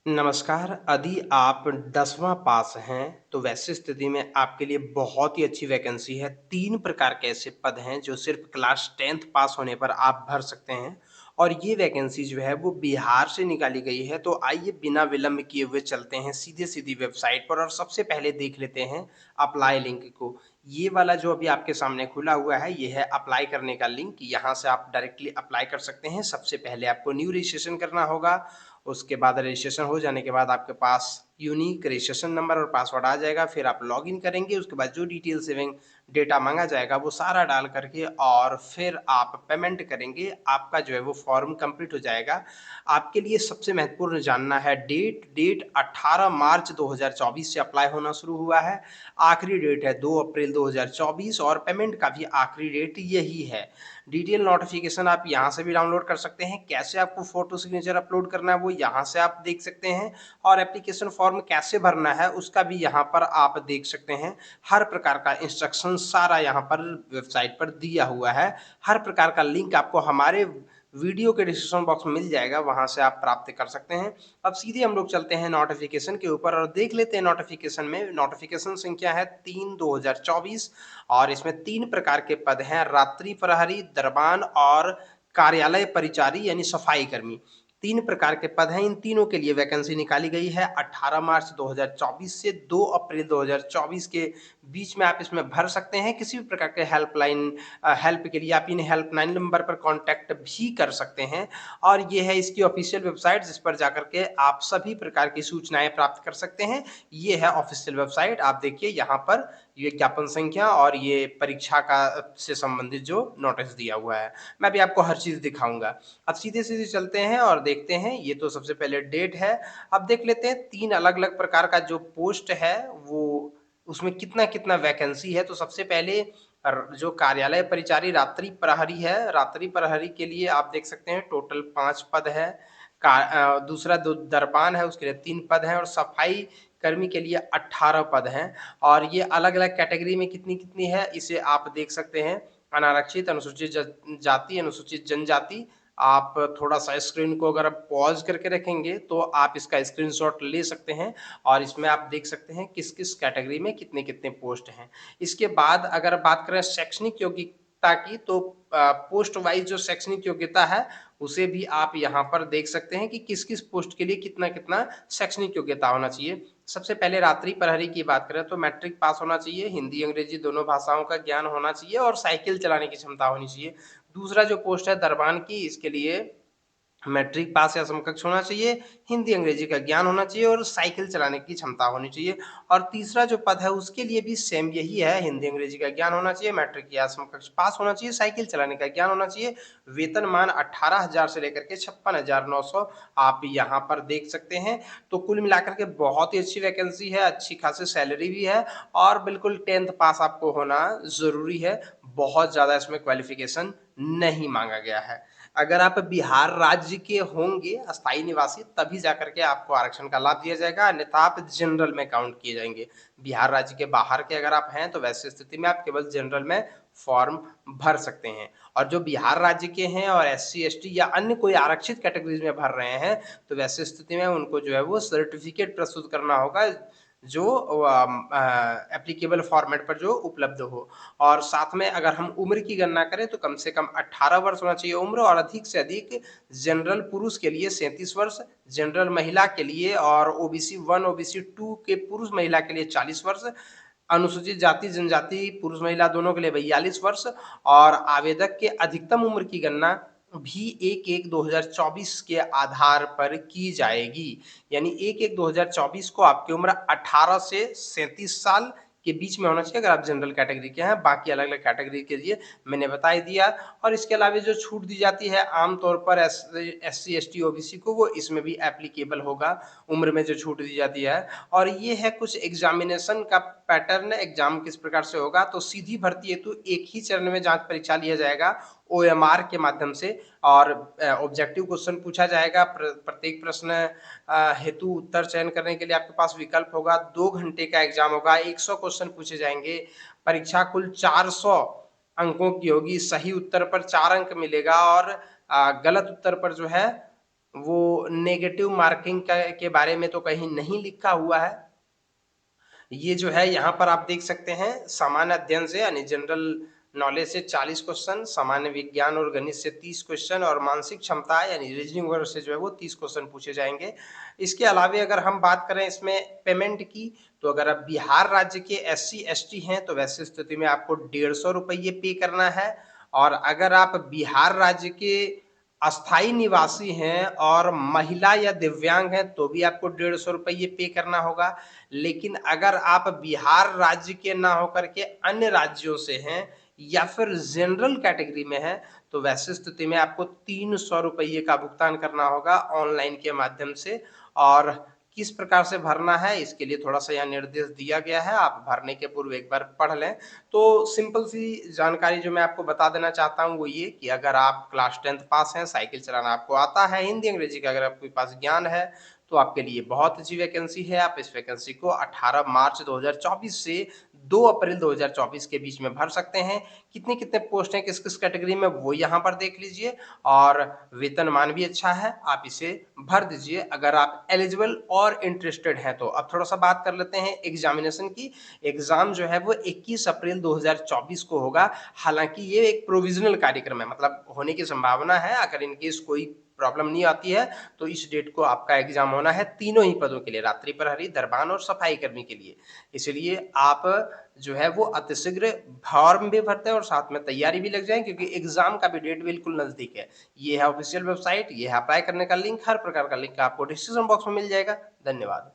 नमस्कार। यदि आप 10वां पास हैं, तो वैसी स्थिति में आपके लिए बहुत ही अच्छी वैकेंसी है। 3 प्रकार के ऐसे पद हैं जो सिर्फ़ क्लास 10th पास होने पर आप भर सकते हैं और ये वैकेंसी जो है वो बिहार से निकाली गई है। तो आइए बिना विलंब किए हुए चलते हैं सीधे-सीधी वेबसाइट पर और सबसे पहले देख लेते हैं अप्लाई लिंक को। ये वाला जो अभी आपके सामने खुला हुआ है, ये है अप्लाई करने का लिंक। यहाँ से आप डायरेक्टली अप्लाई कर सकते हैं। सबसे पहले आपको न्यू रजिस्ट्रेशन करना होगा। उसके बाद रजिस्ट्रेशन हो जाने के बाद आपके पास यूनिक रजिस्ट्रेशन नंबर और पासवर्ड आ जाएगा। फिर आप लॉगिन करेंगे, उसके बाद जो डिटेल सेविंग डेटा माँगा जाएगा वो सारा डाल करके और फिर आप पेमेंट करेंगे। आपका जो है वो फॉर्म कंप्लीट हो जाएगा। आपके लिए सबसे महत्वपूर्ण जानना है डेट 18 मार्च 2024 से अप्लाई होना शुरू हुआ है। आखिरी डेट है 2 अप्रैल 2024 और पेमेंट का भी आखिरी डेट यही है। डिटेल नोटिफ़िकेशन आप यहाँ से भी डाउनलोड कर सकते हैं। कैसे आपको फ़ोटो सिग्नेचर अपलोड करना है वो यहाँ से आप देख सकते हैं और एप्लीकेशन फ़ॉर्म कैसे भरना है उसका भी यहाँ पर आप देख सकते हैं। हर प्रकार का इंस्ट्रक्शन सारा यहाँ पर वेबसाइट पर दिया हुआ है। हर प्रकार का लिंक आपको हमारे वीडियो के डिस्क्रिप्शन बॉक्स में मिल जाएगा, वहाँ से आप प्राप्त कर सकते हैं। अब सीधे हम लोग चलते हैं नोटिफ़िकेशन के ऊपर और देख लेते हैं नोटिफ़िकेशन में। नोटिफ़िकेशन संख्या है 3/2024 और इसमें 3 प्रकार के पद हैं, रात्रि प्रहरी, दरबान और कार्यालय परिचारी यानी सफाई कर्मी। 3 प्रकार के पद हैं, इन तीनों के लिए वैकेंसी निकाली गई है। 18 मार्च 2024 से 2 अप्रैल 2024 के बीच में आप इसमें भर सकते हैं। किसी भी प्रकार के हेल्प के लिए आप इन हेल्पलाइन नंबर पर कॉन्टैक्ट भी कर सकते हैं और ये है इसकी ऑफ़िशियल वेबसाइट जिस पर जाकर के आप सभी प्रकार की सूचनाएँ प्राप्त कर सकते हैं। ये है ऑफ़िशियल वेबसाइट, आप देखिए यहाँ पर ये ज्ञापन संख्या और ये परीक्षा का से संबंधित जो नोटिस दिया हुआ है। मैं भी आपको हर चीज़ दिखाऊँगा। अब सीधे-सीधे चलते हैं और देखते हैं, ये तो सबसे पहले डेट है। अब देख लेते हैं 3 अलग-अलग प्रकार का जो पोस्ट है वो उसमें कितना-कितना वैकेंसी है। तो सबसे पहले जो कार्यालय परिचारी रात्रि प्रहरी है, रात्रि प्रहरी के लिए आप देख सकते हैं टोटल 5 पद है। दूसरा दो दरबान है उसके लिए 3 पद हैं और सफाई कर्मी के लिए 18 पद हैं और ये अलग-अलग कैटेगरी में कितनी-कितनी है इसे आप देख सकते हैं। अनारक्षित, अनुसूचित जाति, अनुसूचित जनजाति। आप थोड़ा-सा स्क्रीन को अगर आप पॉज़ करके रखेंगे तो आप इसका स्क्रीनशॉट ले सकते हैं और इसमें आप देख सकते हैं किस-किस कैटेगरी में कितने-कितने पोस्ट हैं। इसके बाद अगर बात करें शैक्षणिक योग्यता की तो पोस्ट वाइज़ जो शैक्षणिक योग्यता है उसे भी आप यहाँ पर देख सकते हैं कि किस-किस पोस्ट के लिए कितना-कितना शैक्षणिक योग्यता होना चाहिए। सबसे पहले रात्रि प्रहरी की बात करें तो मैट्रिक पास होना चाहिए, हिंदी, अंग्रेजी दोनों भाषाओं का ज्ञान होना चाहिए और साइकिल चलाने की क्षमता होनी चाहिए। दूसरा जो पोस्ट है दरबान की, इसके लिए मैट्रिक पास या समकक्ष होना चाहिए, हिंदी, अंग्रेजी का ज्ञान होना चाहिए और साइकिल चलाने की क्षमता होनी चाहिए। और तीसरा जो पद है उसके लिए भी सेम यही है, हिंदी, अंग्रेजी का ज्ञान होना चाहिए, मैट्रिक या समकक्ष पास होना चाहिए, साइकिल चलाने का ज्ञान होना चाहिए। वेतनमान 18,000 से लेकर के 56,900 आप यहाँ पर देख सकते हैं। तो कुल मिलाकर के बहुत ही अच्छी वैकेंसी है, अच्छी खासी सैलरी भी है और बिल्कुल 10th पास आपको होना ज़रूरी है। बहुत ज़्यादा इसमें क्वालिफ़िकेशन नहीं माँगा गया है। अगर आप बिहार राज्य के होंगे अस्थायी निवासी तभी जाकर के आपको आरक्षण का लाभ दिया जाएगा, अन्यथा आप जनरल में काउंट किए जाएँगे। बिहार राज्य के बाहर के अगर आप हैं तो वैसी स्थिति में आप केवल जनरल में फॉर्म भर सकते हैं और जो बिहार राज्य के हैं और एससी, एसटी या अन्य कोई आरक्षित कैटेगरीज़ में भर रहे हैं, तो वैसी स्थिति में उनको जो है वो सर्टिफ़िकेट प्रस्तुत करना होगा जो एप्लीकेबल फॉर्मेट पर जो उपलब्ध हो। और साथ में अगर हम उम्र की गणना करें तो कम से कम 18 वर्ष होना चाहिए उम्र और अधिक से अधिक जनरल पुरुष के लिए 37 वर्ष, जनरल महिला के लिए और ओबीसी 1, ओबीसी 2 के पुरुष महिला के लिए 40 वर्ष, अनुसूचित जाति, जनजाति पुरुष महिला दोनों के लिए 42 वर्ष और आवेदक के अधिकतम उम्र की गणना भी 1/1/2024 के आधार पर की जाएगी। यानी 1/1/2024 को आपकी उम्र 18 से 37 साल के बीच में होना चाहिए अगर आप जनरल कैटेगरी के हैं, बाकी अलग-अलग कैटेगरी के लिए मैंने बता ही दिया और इसके अलावा जो छूट दी जाती है आम तौर पर एससी, एसटी, ओबीसी को वो इसमें भी एप्लीकेबल होगा, उम्र में जो छूट दी जाती है और ये है कुछ एग्ज़ामिनेशन का पैटर्न एग्ज़ाम किस प्रकार से होगा, तो सीधी भर्ती हेतु एक ही चरण में जाँच परीक्षा लिया जाएगा, ओएमआर के माध्यम से और ऑब्जेक्टिव क्वेश्चन पूछा जाएगा। प्रत्येक प्रश्न हेतु उत्तर चयन करने के लिए आपके पास विकल्प होगा। 2 घंटे का एग्ज़ाम होगा, 100 क्वेश्चन पूछे जाएँगे। परीक्षा कुल 400 अंकों की होगी, सही उत्तर पर 4 अंक मिलेगा और गलत उत्तर पर जो है वो नेगेटिव मार्किंग का के बारे में तो कहीं नहीं लिखा हुआ है। ये जो है यहाँ पर आप देख सकते हैं सामान्य अध्ययन से यानी जनरल नॉलेज से 40 क्वेश्चन, सामान्य विज्ञान और गणित से 30 क्वेश्चन और मानसिक क्षमता यानी रीजनिंग वर्ग से जो है वो 30 क्वेश्चन पूछे जाएँगे। इसके अलावे अगर हम बात करें इसमें पेमेंट की, तो अगर आप बिहार राज्य के एससी-एसटी हैं तो वैसी स्थिति में आपको ₹150 पे करना है और अगर आप बिहार राज्य के अस्थायी निवासी हैं और महिला या दिव्यांग हैं तो भी आपको ₹150 पे करना होगा। लेकिन अगर आप बिहार राज्य के ना होकर के अन्य राज्यों से हैं या फिर जनरल कैटेगरी में हैं, तो वैसी स्थिति में आपको ₹300 का भुगतान करना होगा ऑनलाइन के माध्यम से और किस प्रकार से भरना है, इसके लिए थोड़ा-सा यहाँ निर्देश दिया गया है, आप भरने के पूर्व एक बार पढ़ लें। तो सिंपल सी जानकारी जो मैं आपको बता देना चाहता हूँ, वो ये कि अगर आप क्लास 10th पास हैं, साइकिल चलाना आपको आता है, हिंदी, अंग्रेजी का अगर आपके पास ज्ञान है, तो आपके लिए बहुत अच्छी वैकेंसी है। आप इस वैकेंसी को 18 मार्च 2024 से 2 अप्रैल 2024 के बीच में भर सकते हैं। कितने-कितने पोस्ट हैं, किस-किस कैटेगरी में, वो यहाँ पर देख लीजिए और वेतनमान भी अच्छा है, आप इसे भर दीजिए अगर आप एलिजिबल और इंटरेस्टेड हैं तो। अब थोड़ा-सा बात कर लेते हैं एग्ज़ामिनेशन की। एग्ज़ाम जो है वो 21 अप्रैल 2024 को होगा। हालाँकि ये एक प्रोविज़नल कार्यक्रम है, मतलब होने की संभावना है, अगर इन केस कोई प्रॉब्लम नहीं आती है, तो इस डेट को आपका एग्ज़ाम होना है तीनों ही पदों के लिए, रात्रि प्रहरी, दरबान और सफाई कर्मी के लिए। इसलिए आप जो है वो अतिशीघ्र फॉर्म भी भरते हैं और साथ में तैयारी भी लग जाएँ क्योंकि एग्ज़ाम का भी डेट बिल्कुल नज़दीक है। ये है ऑफ़िशियल वेबसाइट, ये है अप्लाई करने का लिंक, हर प्रकार का लिंक आपको डिस्क्रिप्शन बॉक्स में मिल जाएगा। धन्यवाद।